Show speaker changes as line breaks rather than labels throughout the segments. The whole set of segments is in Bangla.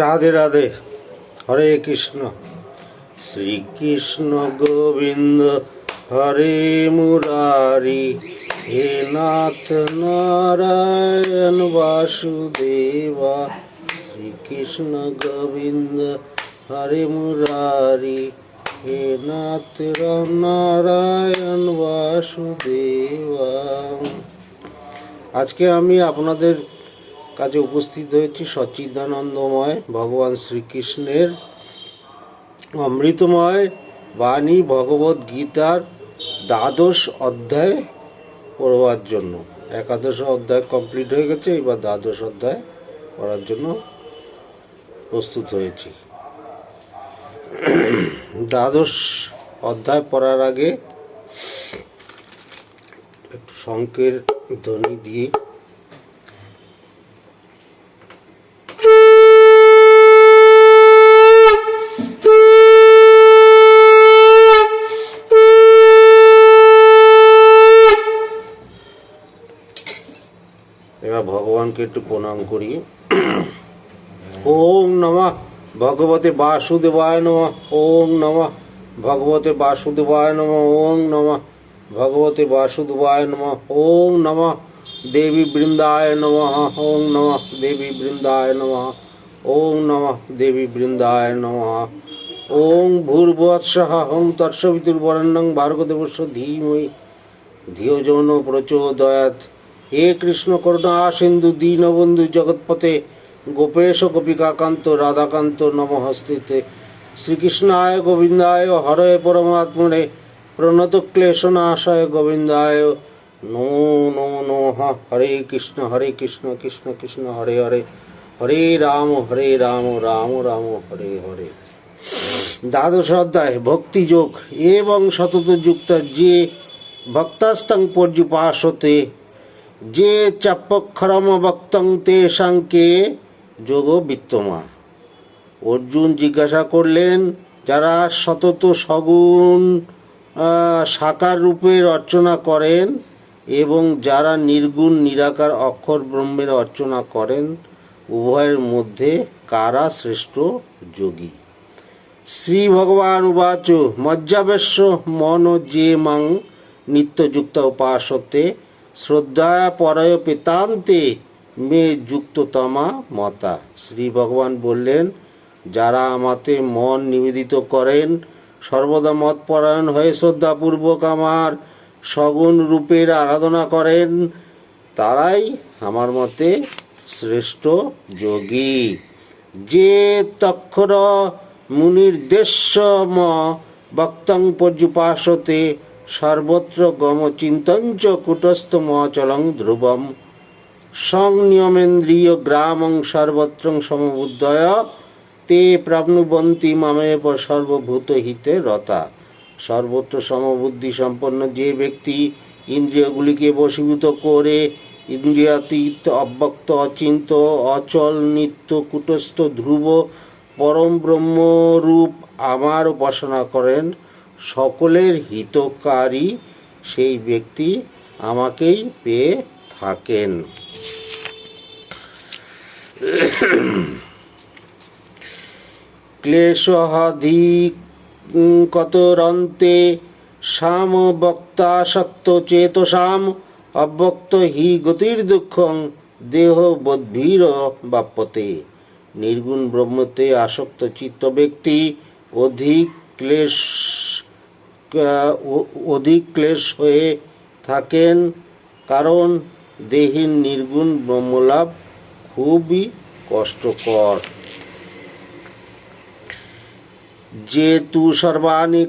রাধে রাধে। হরে কৃষ্ণ। শ্রীকৃষ্ণ গোবিন্দ হরে মুরারি, হে নাথ নারায়ণ বাসুদেবা। শ্রীকৃষ্ণ গোবিন্দ হরে মুরারি, হে নাথ নারায়ণ বাসুদেবা। আজকে আমি আপনাদের কাজে উপস্থিত হয়েছি সচ্চিদানন্দময় ভগবান শ্রীকৃষ্ণের অমৃতময় বাণী ভগবদ গীতার দ্বাদশ অধ্যায় পড়বার জন্য। একাদশ অধ্যায় কমপ্লিট হয়ে গেছে, এবার দ্বাদশ অধ্যায় পড়ার জন্য প্রস্তুত হয়েছি। দ্বাদশ অধ্যায় পড়ার আগে একটু শঙ্কের ধ্বনি দিয়ে এবার ভগবানকে একটু প্রণাম করি। ওম নমঃ ভগবতে বাসুদেবায় নমঃ। ওম নমঃ ভগবতে বাসুদেবায় নমঃ। ওম নমঃ ভগবতে বাসুদেবায় নমঃ। ওম নমঃ দেবী বৃন্দায় নমঃ। ওম নমঃ দেবী বৃন্দায় নমঃ। ওম নমঃ দেবী বৃন্দায় নমঃ। ওং ভূর্ভুবস্সুঃ ওং তৎসবিতুর্বরেণ্যং ভার্গদেবস্য ধীমহি ধিয়ো যো ন প্রচোদয়াৎ। হে কৃষ্ণ করুণা সিন্ধু দীনবন্ধু জগৎপতে গোপেশ গোপিকাকান্ত রাধাকান্ত নমস্তুতে। শ্রীকৃষ্ণায় গোবিন্দায় হরে পরমাত্মনে প্রণত ক্লেশনাশায় গোবিন্দায় নমো নমো নমঃ। হরে কৃষ্ণ কৃষ্ণ কৃষ্ণ হরে হরে, হরে রাম রাম রাম হরে হরে। দ্বাদশ অধ্যায় ভক্তিযোগ এবং সতত যুক্ত যে ভক্তাস্তং পর্যুপাসতে, যে চাপ্পক্ষরম ভক্তং তেষাংকে যোগ বিত্তমা। অর্জুন জিজ্ঞাসা করলেন, যারা সতত সগুণ সাকার রূপের অর্চনা করেন এবং যারা নির্গুণ নিরাকার অক্ষর ব্রহ্মের অর্চনা করেন, উভয়ের মধ্যে কারা শ্রেষ্ঠ যোগী? শ্রী ভগবান উবাচ মজ্জাবেশ্য মন যে মাং নিত্যযুক্ত উপাসতে, শ্রদ্ধায়া পরয় পেতান্তে মে যুক্ততমা মতা। শ্রী ভগবান বললেন, যারা আমাতে মন নিবেদিত করেন, সর্বদা মত পরায়ণ হয়ে শ্রদ্ধাপূর্বক আমার সগুণ রূপের আরাধনা করেন, তারাই আমার মতে শ্রেষ্ঠ যোগী। যে তক্ষর মুনির্দেশ্য ম ভক্তং পর্যুপাসতে, সর্বত্র গম চিন্তঞ্চ কুটস্থ মচলং ধ্রুবম, সংনিয়মেন্দ্রিয় গ্রামং সর্বত্র সমবুদ্ধয় তে প্রাপ্নুবন্তি মামেব সর্বভূত হিতে রতা। সর্বত্র সমবুদ্ধি সম্পন্ন যে ব্যক্তি ইন্দ্রিয়গুলিকে বশীভূত করে ইন্দ্রিয়াতীত অব্যক্ত অচিন্ত অচল নিত্য কুটস্থ ধ্রুব পরম ব্রহ্মরূপ আমার উপাসনা করেন, সকলের হিতকারী সেই ব্যক্তি আমাকেই পেয়ে থাকেন। ক্লেশাধিকতরন্তে সাম বক্তাসক্ত চেতসাম, অব্যক্ত হি গতির দুঃখং দেহ বোধভীর বাপ্যতে। নির্গুণ ব্রহ্মতে আসক্ত চিত্ত ব্যক্তি অধিক ক্লেশ হয়ে থাকেন, কারণ দেহের নির্গুণ ব্রহ্মলাভ খুবই কষ্টকর। যে তু সর্বাণি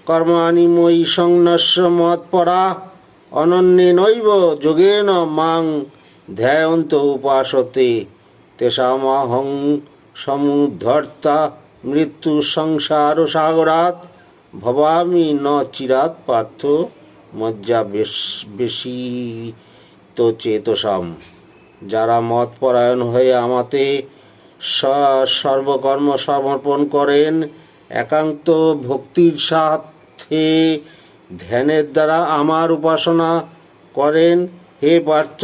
কর্মাণি ময়ি সংন্যস্য মৎপরা, অনন্যেনৈব যোগেন মাং ধ্যায়ন্ত উপাসতে, তেষামহং সমুদ্ধর্তা মৃত্যু সংসার সাগরাৎ, ভবামি ন চিরাৎ পার্থ মজ্জা বেশিত চেতসাম। যারা মতপরায়ণ হয়ে আমাতে সর্বকর্ম সমর্পণ করেন, একান্ত ভক্তির সাথে ধ্যানের দ্বারা আমার উপাসনা করেন, হে পার্থ,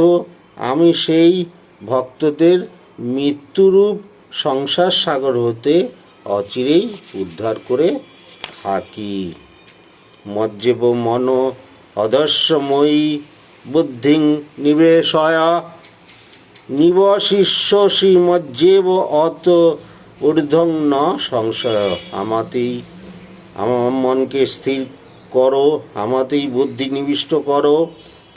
আমি সেই ভক্তদের মৃত্যুরূপ সংসার সাগর হতে অচিরেই উদ্ধার করে থাকি। মজ্জেব মন অদর্শময়ী বুদ্ধিং নিবেশয় নিবশিষ্যসি মজ্জেব অত ঊর্ধ্বং ন সংশয়। আমার মনকে স্থির করো, আমাতেই বুদ্ধি নিবিষ্ট করো,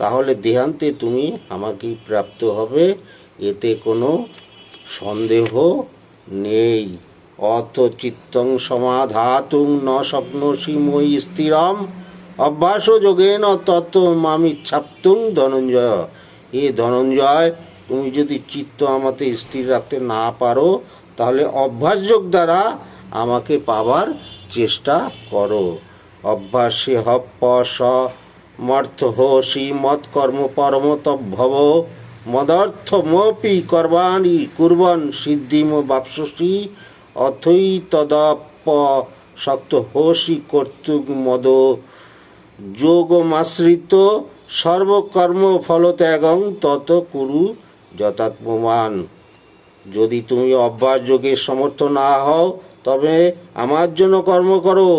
তাহলে দেহান্তে তুমি আমাকেই প্রাপ্ত হবে, এতে কোনো সন্দেহ নেই। অথ চিত্তং সমাধাতুং ন শক্নোষি ময়ি স্থিরম অভ্যাস যোগেন তত মামিচ্ছাপ্তুং ধনঞ্জয়। এ ধনঞ্জয়, তুমি যদি চিত্ত আমাতে স্থির রাখতে না পারো, তাহলে অভ্যাসযোগ দ্বারা আমাকে পাবার চেষ্টা করো। অভ্যাসে হপ্প সমর্থ হোসি মৎকর্ম পরমতভব মদর্থমপি কর্মাণি কুর্বন সিদ্ধিম বাপসি অথৈ তদপ শক্ত হোসি কর্তুক মদ যোগমাশ্রিত সর্বকর্ম ফলত্যাগং তত কুরু যথাত্মবান। যদি তুমি অভ্যাস যোগের সমর্থ না হও, তবে আমার জন্য কর্ম করো।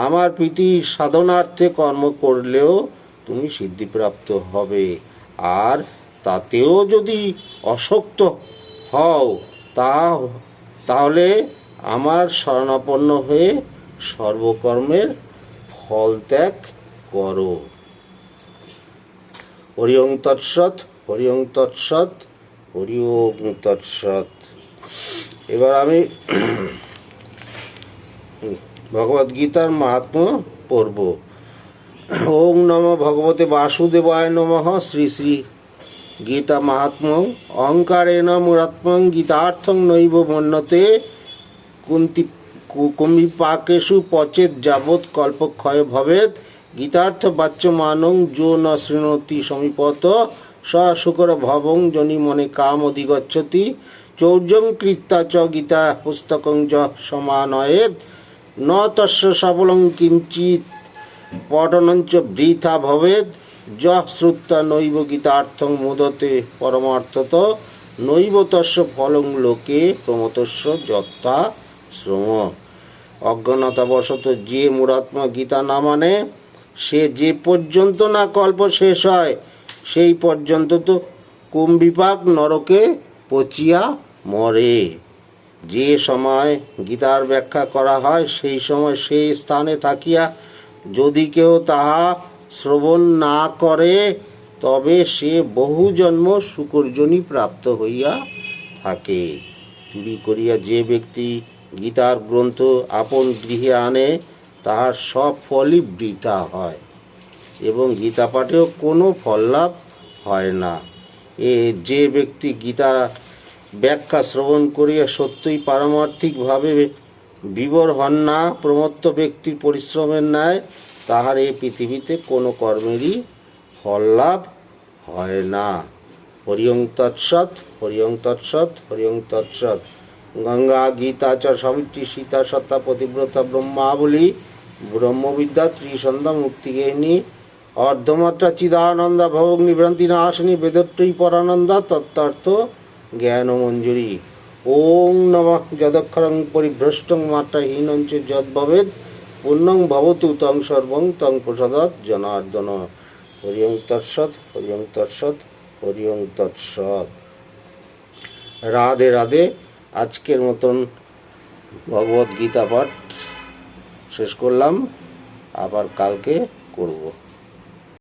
আমার প্রীতি সাধনার্থে কর্ম করলেও তুমি সিদ্ধিপ্রাপ্ত হবে। আর তাতেও যদি অশক্ত হও, তাহলে আমার শরণাপন্ন হয়ে সর্বকর্মের ফল ত্যাগ করো। হরি ওং তৎসৎ, হরি ওং তৎসৎ, হরি ওং তৎসৎ। এবার আমি ভগবদ্গীতার মাহাত্ম্য পড়ব। ওং নমো ভগবতে বাসুদেবায় নমঃ। শ্রী শ্রী গীতা মাহাত্ম্যং অহংকারেণ মুরাত্মং গীতার্থং নৈব মন্যতে কুম্ভিপাকেষু পচেৎ যাবৎ কল্পক্ষয় ভবেৎ গীতার্থ বাচ্যমানং যো ন শৃণোতি সমীপত স শুকর ভবং জনি মনে কাম অধিগচ্ছতি চৌর্যং কৃত্তা চ গীতা পুস্তকং য সমানয়েৎ ন তস্য সফলং কিঞ্চিৎ পঠনঞ্চ বৃথা ভবেৎ যঃ শ্রুত্বা নৈব গীতার্থং মোদতে পরমার্থত নৈব তস্য ফলং লোকে প্রমতস্য যথা শ্রম। অজ্ঞানতাবশত যে মূঢ়াত্মা গীতা না মানে, সে যে পর্যন্ত না কল্প শেষ হয়, সেই পর্যন্ত তো কুম্ভিপাক নরকে পচিয়া মরে। যে সময় গীতার ব্যাখ্যা করা হয়, সেই সময় সেই স্থানে থাকিয়া যদি কেউ তাহা শ্রবণ না করে, তবে সে বহু জন্ম শুকরজনী প্রাপ্ত হইয়া থাকে। চুরি করিয়া যে ব্যক্তি গীতার গ্রন্থ আপন গৃহে আনে, তাহার সব ফলই বৃথা হয় এবং গীতা পাঠেও কোনো ফল লাভ হয় না। যে ব্যক্তি গীতা ব্যাখ্যা শ্রবণ করিয়া সত্যই পারমার্থিকভাবে বিবর হন না, প্রমত্ত ব্যক্তির পরিশ্রমের ন্যায়, তাহার এই পৃথিবীতে কোনো কর্মেরই ফল লাভ হয় না। হরি ওং তৎসৎ, হরি ওং তৎসৎ, হরি ওং তৎসৎ। গঙ্গা গীতা চ সাবিত্রী সীতা সত্তা পতিব্রতা ব্রহ্মাবলী ব্রহ্মবিদ্যা ত্রিসন্ধ্যা মুক্তিগেহিনী অর্ধমাত্রা চিদানন্দা ভোগ নিভ্রান্তি নাশিনী বেদত্রয়ী পরানন্দা তত্ত্বার্থ জ্ঞান মঞ্জুরি। ওং নমঃ যদক্ষরং পরিভ্রষ্টং মাত্রাহীনং চ যদ্ভবেৎ পুণ্যং ভবতু তং সর্বং তং প্রসাদাৎ জনার্দন। হরি ওং তৎসৎ, হরি ওং তৎসৎ, হরি ওং তৎসৎ। রাধে রাধে। আজকের মতন ভগবদ্গীতা পাঠ শেষ করলাম, আবার কালকে করব।